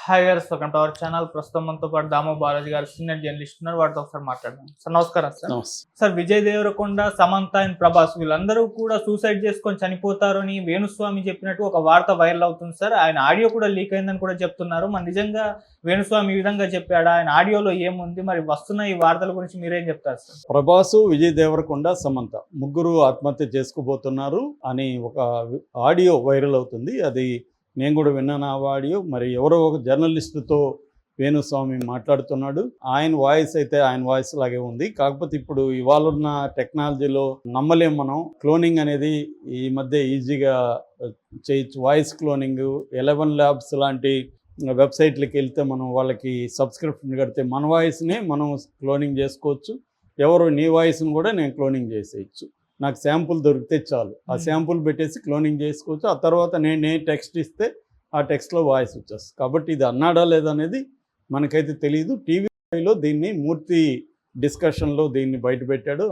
Hi గారు, welcome to our channel. ప్రస్తుతం మనతో పాటు దామో బాలాజీ గారు సీనియర్ జర్నలిస్ట్ ఉన్నారు. వాటితో ఒకసారి మాట్లాడదాం. సార్ నమస్కారం. సార్ నమస్తే. సార్ విజయ్ దేవరకొండ, సమంత అండ్ ప్రభాస్ వీళ్ళందరూ కూడా సూసైడ్ చేసుకొని చనిపోతారు అని వేణుస్వామి చెప్పినట్టు ఒక వార్త వైరల్ అవుతుంది సార్. ఆయన ఆడియో కూడా లీక్ అయిందని కూడా చెప్తున్నారు. మరి నిజంగా వేణుస్వామి ఈ విధంగా చెప్పాడా? ఆయన ఆడియోలో ఏముంది? మరి వస్తున్న ఈ వార్తల గురించి మీరేం చెప్తారు సార్? ప్రభాసు, విజయ్ దేవరకొండ, సమంత ముగ్గురు ఆత్మహత్య చేసుకోబోతున్నారు అని ఒక ఆడియో వైరల్ అవుతుంది. అది నేను కూడా విన్నాను ఆ ఆడియో. మరి ఎవరో ఒక జర్నలిస్టుతో వేణుస్వామి మాట్లాడుతున్నాడు. ఆయన వాయిస్ అయితే ఆయన వాయిస్ లాగే ఉంది. కాకపోతే ఇప్పుడు ఇవాళ ఉన్న టెక్నాలజీలో నమ్మలేం మనం. క్లోనింగ్ అనేది ఈ మధ్య ఈజీగా చేయొచ్చు. వాయిస్ క్లోనింగ్ 11 ల్యాబ్స్ లాంటి వెబ్సైట్లకి వెళ్తే మనం వాళ్ళకి సబ్స్క్రిప్షన్ కడితే మన వాయిస్నే మనం క్లోనింగ్ చేసుకోవచ్చు. ఎవరు నీ వాయిస్ని కూడా నేను క్లోనింగ్ చేసేయచ్చు. నాకు శాంపుల్ దొరికితే చాలు, ఆ శాంపుల్ పెట్టేసి క్లోనింగ్ చేసుకోవచ్చు. ఆ తర్వాత నేను టెక్స్ట్ ఇస్తే ఆ టెక్స్ట్లో వాయిస్ వచ్చేస్తుంది. కాబట్టి ఇది అన్నాడా లేదనేది మనకైతే తెలియదు. టీవీలో దీన్ని మూర్తి డిస్కషన్లో దీన్ని బయటపెట్టాడు.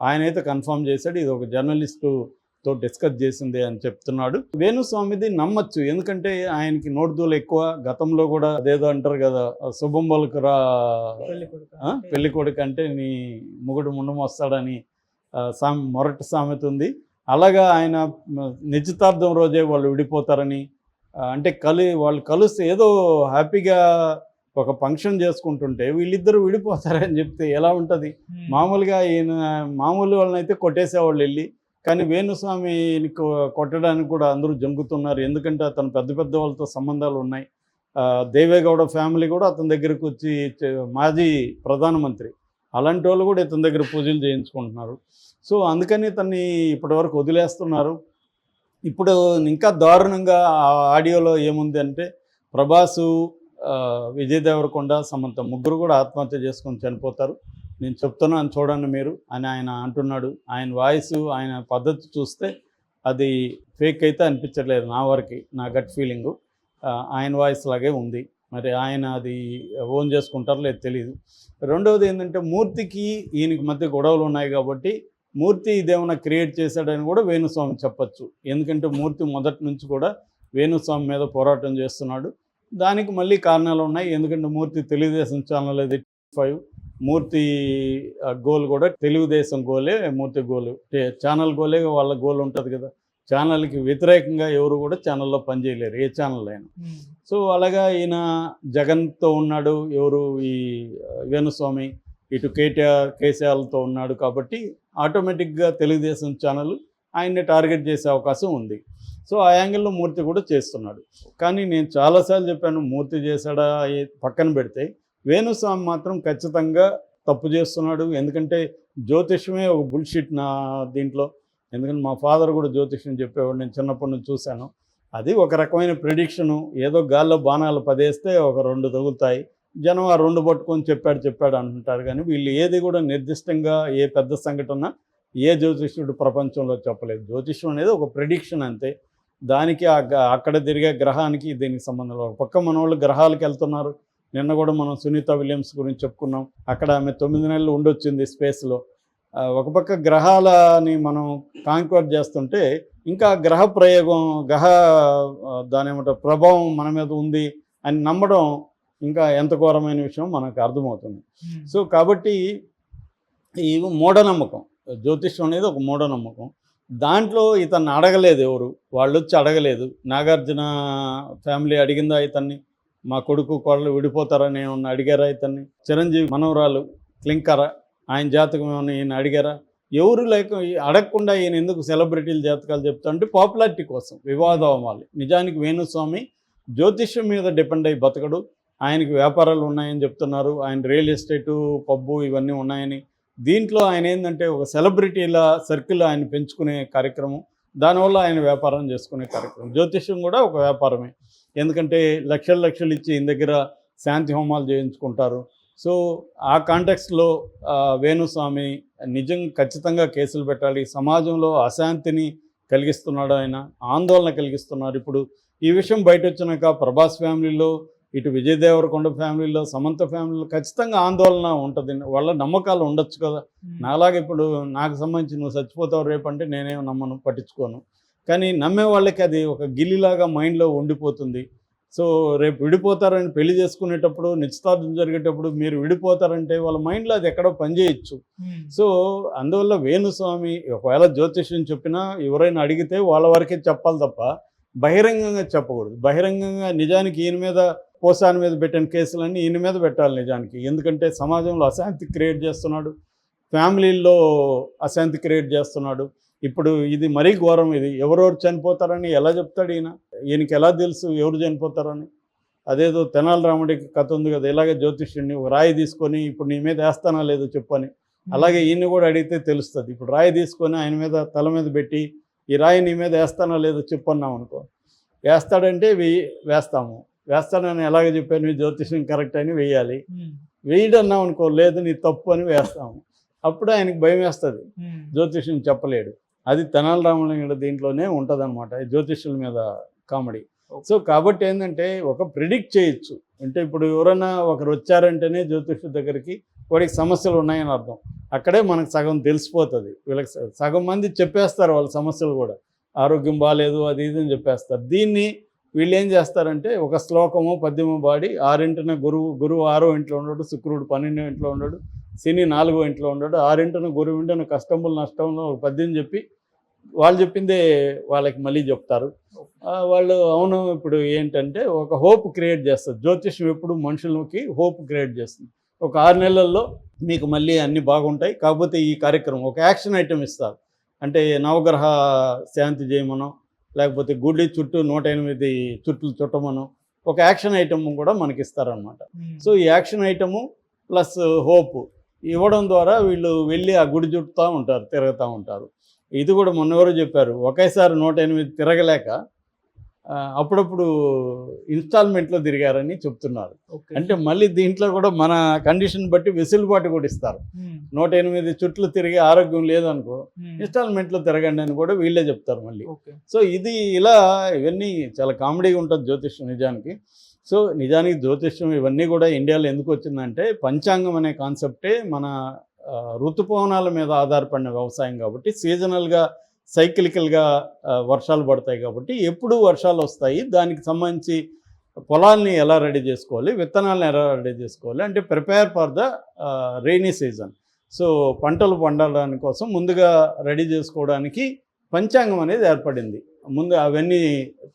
ఆయనైతే కన్ఫర్మ్ చేశాడు, ఇది ఒక జర్నలిస్టుతో డిస్కస్ చేసింది అని చెప్తున్నాడు. వేణుస్వామిది నమ్మచ్చు, ఎందుకంటే ఆయనకి నోటుదూలు ఎక్కువ. గతంలో కూడా అదేదో అంటారు కదా, శుభం పలుకురా పెళ్లి కొడుకు అంటే నీ మొగుడు ముండం వస్తాడని మొరటి సామెత ఉంది. అలాగా ఆయన నిశ్చితార్థం రోజే వాళ్ళు విడిపోతారని, అంటే వాళ్ళు కలిస్తే ఏదో హ్యాపీగా ఒక ఫంక్షన్ చేసుకుంటుంటే వీళ్ళిద్దరూ విడిపోతారని చెప్తే ఎలా ఉంటుంది? మామూలుగా మామూలు వాళ్ళనైతే కొట్టేసేవాళ్ళు వెళ్ళి, కానీ వేణుస్వామిని కొట్టడానికి కూడా అందరూ జంకుతున్నారు. ఎందుకంటే అతను పెద్ద పెద్ద వాళ్ళతో సంబంధాలు ఉన్నాయి. దేవేగౌడ ఫ్యామిలీ కూడా అతని దగ్గరకు వచ్చి, మాజీ ప్రధానమంత్రి, అలాంటి వాళ్ళు కూడా ఇతని దగ్గర పూజలు చేయించుకుంటున్నారు. సో అందుకని ఇతన్ని ఇప్పటివరకు వదిలేస్తున్నారు. ఇప్పుడు ఇంకా దారుణంగా ఆ ఆడియోలో ఏముంది అంటే, ప్రభాసు, విజయ్ దేవరకొండ, సమంత ముగ్గురు కూడా ఆత్మహత్య చేసుకొని చనిపోతారు, నేను చెప్తున్నాను చూడండి మీరు అని ఆయన అంటున్నాడు. ఆయన వాయిస్, ఆయన పద్ధతి చూస్తే అది ఫేక్ అయితే అనిపించట్లేదు నా వరకు, నా గట్ ఫీలింగు. ఆయన వాయిస్ లాగే ఉంది. మరి ఆయన అది ఓన్ చేసుకుంటారో లేదు తెలియదు. రెండవది ఏంటంటే, మూర్తికి ఈయనకి మధ్య గొడవలు ఉన్నాయి కాబట్టి మూర్తి ఇదేమైనా క్రియేట్ చేశాడని కూడా వేణుస్వామి చెప్పచ్చు. ఎందుకంటే మూర్తి మొదటి నుంచి కూడా వేణుస్వామి మీద పోరాటం చేస్తున్నాడు. దానికి మళ్ళీ కారణాలు ఉన్నాయి. ఎందుకంటే మూర్తి తెలుగుదేశం ఛానల్ అది 5, మూర్తి గోల్ కూడా తెలుగుదేశం గోలే, మూర్తి గోలు ఛానల్ గోలే వాళ్ళ గోల్ ఉంటుంది కదా. ఛానల్కి వ్యతిరేకంగా ఎవరు కూడా ఛానల్లో పనిచేయలేరు, ఏ ఛానల్ అయినా. సో అలాగా ఈయన జగన్తో ఉన్నాడు, ఎవరు ఈ వేణుస్వామి, ఇటు కేసీఆర్లతో ఉన్నాడు. కాబట్టి ఆటోమేటిక్గా తెలుగుదేశం ఛానల్ ఆయన్ని టార్గెట్ చేసే అవకాశం ఉంది. సో ఆ యాంగిల్లో మూర్తి కూడా చేస్తున్నాడు. కానీ నేను చాలాసార్లు చెప్పాను, మూర్తి చేశాడా పక్కన పెడితే వేణుస్వామి మాత్రం ఖచ్చితంగా తప్పు చేస్తున్నాడు. ఎందుకంటే జ్యోతిష్యమే ఒక బుల్షిట్ నా దీంట్లో. ఎందుకంటే మా ఫాదర్ కూడా జ్యోతిష్యం చెప్పేవాడు, నేను చిన్నప్పటి నుంచి చూశాను. అది ఒక రకమైన ప్రిడిక్షను. ఏదో గాల్లో బాణాలు పదేస్తే ఒక 2 తగులుతాయి, జనం ఆ 2 పట్టుకొని చెప్పాడు అంటుంటారు. కానీ వీళ్ళు ఏది కూడా నిర్దిష్టంగా ఏ పెద్ద సంఘటన ఏ జ్యోతిష్యుడు ప్రపంచంలో చెప్పలేదు. జ్యోతిష్యం అనేది ఒక ప్రిడిక్షన్ అంతే. దానికి అక్కడ తిరిగే గ్రహానికి దీనికి సంబంధం లేదు. ఒక పక్క మన వాళ్ళు గ్రహాలకు వెళ్తున్నారు. నిన్న కూడా మనం సునీత విలియమ్స్ గురించి చెప్పుకున్నాం. అక్కడ ఆమె 9 నెలలు ఉండొచ్చింది స్పేస్లో. ఒక పక్క గ్రహాలని మనం కాంక్వర్ చేస్తుంటే ఇంకా గ్రహ ప్రయోగం, దాని ఏమంటారు ప్రభావం మన మీద ఉంది అని నమ్మడం ఇంకా ఎంత ఘోరమైన విషయం మనకు అర్థమవుతుంది. సో కాబట్టి ఈ మూఢనమ్మకం, జ్యోతిష్యం అనేది ఒక మూఢనమ్మకం. దాంట్లో ఇతన్ని అడగలేదు ఎవరు, వాళ్ళు వచ్చి అడగలేదు. నాగార్జున ఫ్యామిలీ అడిగిందా ఇతన్ని, మా కొడుకు కోడలు విడిపోతారని ఏమన్నా అడిగారా ఇతన్ని? చిరంజీవి మనవరాలు క్లింకర, ఆయన జాతకం ఏమన్నా ఈయన అడిగారా? ఎవరు అడగకుండా ఈయన ఎందుకు సెలబ్రిటీల జాతకాలు చెప్తా అంటే పాపులారిటీ కోసం, వివాదం అవ్వాలి. నిజానికి వేణుస్వామి జ్యోతిష్యం మీద డిపెండ్ అయ్యి బతకడు. ఆయనకి వ్యాపారాలు ఉన్నాయని చెప్తున్నారు, ఆయన రియల్ ఎస్టేటు, పబ్బు ఇవన్నీ ఉన్నాయని. దీంట్లో ఆయన ఏంటంటే ఒక సెలబ్రిటీల సర్కిల్ ఆయన పెంచుకునే కార్యక్రమం, దానివల్ల ఆయన వ్యాపారం చేసుకునే కార్యక్రమం. జ్యోతిష్యం కూడా ఒక వ్యాపారమే, ఎందుకంటే లక్షలు ఇచ్చి ఈయన దగ్గర శాంతి హోమాలు చేయించుకుంటారు. సో ఆ కాంటెక్స్లో వేణుస్వామి ఖచ్చితంగా కేసులు పెట్టాలి. సమాజంలో అశాంతిని కలిగిస్తున్నాడు, ఆయన ఆందోళన కలిగిస్తున్నారు. ఇప్పుడు ఈ విషయం బయట వచ్చినాక ప్రభాస్ ఫ్యామిలీలో, ఇటు విజయ్ దేవరకొండ ఫ్యామిలీలో, సమంత ఫ్యామిలీలో ఖచ్చితంగా ఆందోళన ఉంటుంది. వాళ్ళ నమ్మకాలు ఉండొచ్చు కదా. నాలాగే ఇప్పుడు నాకు సంబంధించి నువ్వు చచ్చిపోతావు రేపు అంటే నేనేం నమ్మను, పట్టించుకోను. కానీ నమ్మే వాళ్ళకి అది ఒక గిల్లిలాగా మైండ్లో ఉండిపోతుంది. సో రేపు విడిపోతారని పెళ్లి చేసుకునేటప్పుడు నిశ్చితార్థం జరిగేటప్పుడు మీరు విడిపోతారంటే వాళ్ళ మైండ్లో అది ఎక్కడో పనిచేయచ్చు. సో అందువల్ల వేణుస్వామి ఒకవేళ జ్యోతిష్యం చెప్పినా ఎవరైనా అడిగితే వాళ్ళ వరకే చెప్పాలి తప్ప బహిరంగంగా చెప్పకూడదు. బహిరంగంగా నిజానికి ఈయన మీద పోసాని మీద పెట్టిన కేసులన్నీ ఈయన మీద పెట్టాలి నిజానికి. ఎందుకంటే సమాజంలో అశాంతి క్రియేట్ చేస్తున్నాడు, ఫ్యామిలీల్లో అశాంతి క్రియేట్ చేస్తున్నాడు. ఇప్పుడు ఇది మరీ ఘోరం. ఇది ఎవరెవరు చనిపోతారని ఎలా చెప్తాడు ఈయనకి ఎలా తెలుసు ఎవరు చనిపోతారని? అదేదో తెనాలి రాముడికి కథ ఉంది కదా, ఇలాగే జ్యోతిష్యుడిని ఒక రాయి తీసుకొని ఇప్పుడు నీ మీద వేస్తానా లేదో చెప్పని, అలాగే ఈయన్ని కూడా అడిగితే తెలుస్తుంది. ఇప్పుడు రాయి తీసుకొని ఆయన మీద తల మీద పెట్టి ఈ రాయి నీ మీద వేస్తానా లేదో చెప్పన్నాం అనుకో, వేస్తాడంటే వేస్తాము, వేస్తానని ఎలాగ చెప్పాను నీ జ్యోతిష్యం కరెక్ట్ అని వేయాలి. వేయడన్నాం అనుకో, లేదు నీ తప్పు అని వేస్తాము. అప్పుడు ఆయనకి భయం వేస్తుంది, జ్యోతిష్యం చెప్పలేడు. అది తెనాలి రాముడి దీంట్లోనే ఉంటుంది అనమాట, జ్యోతిష్యుల మీద కామెడీ. సో కాబట్టి ఏంటంటే ఒక ప్రిడిక్ట్ చేయొచ్చు. అంటే ఇప్పుడు ఎవరైనా ఒకరు వచ్చారంటేనే జ్యోతిష్యుడి దగ్గరికి వాడికి సమస్యలు ఉన్నాయని అర్థం. అక్కడే మనకు సగం తెలిసిపోతుంది. వీళ్ళకి సగం మంది చెప్పేస్తారు వాళ్ళ సమస్యలు కూడా, ఆరోగ్యం బాగాలేదు అది ఇది అని చెప్పేస్తారు. దీన్ని వీళ్ళు ఏం చేస్తారంటే ఒక శ్లోకము పద్యము పాడి 6 గురువు 6వ ఇంట్లో ఉండడు, శుక్రుడు 12వ ఇంట్లో ఉండడు, శని 4వ ఇంట్లో ఉండడు, 6 గురువు ఇంటిన కష్టములు నష్టంలో ఒక పద్యం చెప్పి వాళ్ళు చెప్పిందే వాళ్ళకి మళ్ళీ చెప్తారు. వాళ్ళు అవును ఇప్పుడు ఏంటంటే ఒక హోప్ క్రియేట్ చేస్తారు. జ్యోతిష్యం ఎప్పుడు మనుషులకి హోప్ క్రియేట్ చేస్తుంది. ఒక 6 నెలల్లో మీకు మళ్ళీ అన్నీ బాగుంటాయి, కాకపోతే ఈ కార్యక్రమం ఒక యాక్షన్ ఐటెం ఇస్తారు. అంటే నవగ్రహ శాంతి చేయమనో, లేకపోతే గుడి చుట్టూ 108 చుట్లు చుట్టమనో ఒక యాక్షన్ ఐటమ్ కూడా మనకి ఇస్తారనమాట. సో ఈ యాక్షన్ ఐటము ప్లస్ హోప్ ఇవ్వడం ద్వారా వీళ్ళు వెళ్ళి ఆ గుడి చుట్టూ ఉంటారు, తిరుగుతూ ఉంటారు. ఇది కూడా మొన్నెవరో చెప్పారు, ఒకేసారి 108 తిరగలేక అప్పుడప్పుడు ఇన్స్టాల్మెంట్లో తిరిగారని చెప్తున్నారు. అంటే మళ్ళీ దీంట్లో కూడా మన కండిషన్ బట్టి వెసులుబాటు కూడా ఇస్తారు. 108 చుట్లు తిరిగి ఆరోగ్యం లేదనుకో, ఇన్స్టాల్మెంట్లో తిరగండి అని కూడా వీళ్ళే చెప్తారు మళ్ళీ. సో ఇది ఇలా ఇవన్నీ చాలా కామెడీగా ఉంటుంది జ్యోతిష్యం నిజానికి. సో నిజానికి జ్యోతిష్యం ఇవన్నీ కూడా ఇండియాలో ఎందుకు వచ్చిందంటే పంచాంగం అనే కాన్సెప్టే మన ఋతుపవనాల మీద ఆధారపడిన వ్యవసాయం కాబట్టి, సీజనల్గా సైక్లికల్గా వర్షాలు పడతాయి కాబట్టి ఎప్పుడు వర్షాలు వస్తాయి, దానికి సంబంధించి పొలాల్ని ఎలా రెడీ చేసుకోవాలి, విత్తనాలను ఎలా రెడీ చేసుకోవాలి, అంటే prepare for the rainy season. So పంటలు పండడానికి కోసం ముందుగా రెడీ చేసుకోవడానికి పంచాంగం అనేది ఏర్పడింది. ముందు అవన్నీ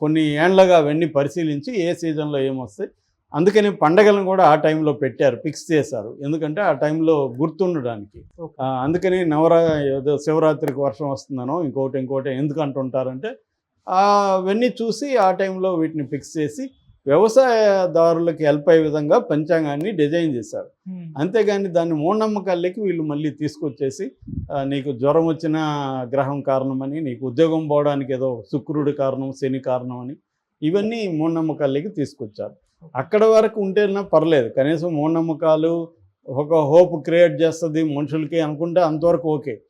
కొన్ని ఏండ్లుగా అవన్నీ పరిశీలించి ఏ సీజన్లో ఏమొస్తాయి, అందుకని పండగలను కూడా ఆ టైంలో పెట్టారు, ఫిక్స్ చేశారు. ఎందుకంటే ఆ టైంలో గుర్తుండడానికి. అందుకని ఏదో శివరాత్రికి వర్షం వస్తుందనో ఇంకోటి ఎందుకు అంటుంటారంటే అవన్నీ చూసి ఆ టైంలో వీటిని ఫిక్స్ చేసి వ్యవసాయదారులకి హెల్ప్ అయ్యే విధంగా పంచాంగాన్ని డిజైన్ చేశారు. అంతేగాని దాన్ని మూఢనమ్మకాలకి వీళ్ళు మళ్ళీ తీసుకొచ్చేసి నీకు జ్వరం వచ్చిన గ్రహం కారణమని, నీకు ఉద్యోగం పోవడానికి ఏదో శుక్రుడి కారణం, శని కారణం అని ఇవన్నీ మూఢనమ్మకాలకి తీసుకొచ్చారు. అక్కడ వరకు ఉంటేనా పర్లేదు, కనీసం మూఢనమ్మకాలు ఒక హోప్ క్రియేట్ చేస్తుంది మనుషులకి అనుకుంటే అంతవరకు ఓకే.